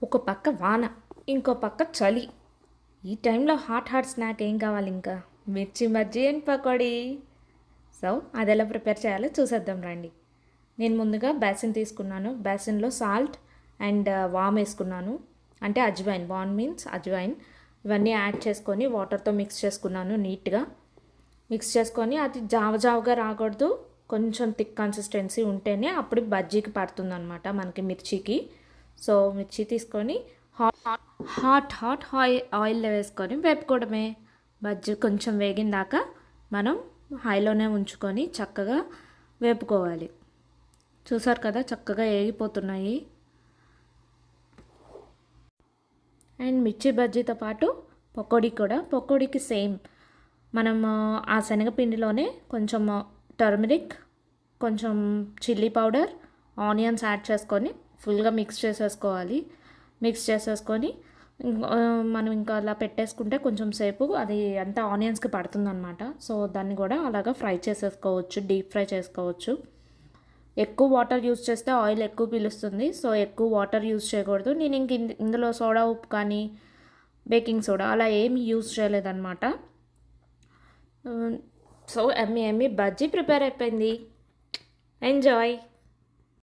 ఒక పక్క వాన, ఇంకో పక్క చలి. ఈ టైంలో హాట్ హాట్ స్నాక్ ఏం కావాలి ఇంకా? మిర్చి బజ్జీ అండ్ పకోడీ. సో అది ఎలా ప్రిపేర్ చేయాలో చూసేద్దాం రండి. నేను ముందుగా బేసిన్ తీసుకున్నాను. బేసిన్లో సాల్ట్ అండ్ వామ్ వేసుకున్నాను, అంటే అజ్వైన్. వామ్ మీన్స్ అజ్వైన్. ఇవన్నీ యాడ్ చేసుకొని వాటర్తో మిక్స్ చేసుకున్నాను నీట్గా. మిక్స్ చేసుకొని అది జావగా రాకూడదు, కొంచెం థిక్ కన్సిస్టెన్సీ ఉంటేనే అప్పుడు బజ్జీకి పడుతుంది అనమాట మనకి మిర్చికి. సో మిర్చి తీసుకొని హాట్ ఆయిల్లో వేసుకొని వేపుకోవడమే. బజ్జీ కొంచెం వేగిన దాకా మనం హైలోనే ఉంచుకొని చక్కగా వేపుకోవాలి. చూసారు కదా, చక్కగా వేగిపోతున్నాయి. అండ్ మిర్చి బజ్జీతో పాటు పకోడీ కూడా. పకోడీకి సేమ్ మనం ఆ శనగపిండిలోనే కొంచెం టర్మరిక్, కొంచెం చిల్లీ పౌడర్, ఆనియన్స్ యాడ్ చేసుకొని ఫుల్గా మిక్స్ చేసేసుకోవాలి. మిక్స్ చేసేసుకొని మనం ఇంకా అలా పెట్టేసుకుంటే కొంచెం సేపు అది అంతా ఆనియన్స్కి పడుతుందన్నమాట. సో దాన్ని కూడా అలాగా ఫ్రై చేసేసుకోవచ్చు, డీప్ ఫ్రై చేసుకోవచ్చు. ఎక్కువ వాటర్ యూజ్ చేస్తే ఆయిల్ ఎక్కువ పీలుస్తుంది. సో ఎక్కువ వాటర్ యూజ్ చేయకూడదు. నేను ఇంక ఇందులో సోడా ఉప్పు కానీ బేకింగ్ సోడా అలా ఏమి యూజ్ చేయలేదన్నమాట. సో ఎమ్మి బజ్జీ ప్రిపేర్ అయిపోయింది. ఎంజాయ్.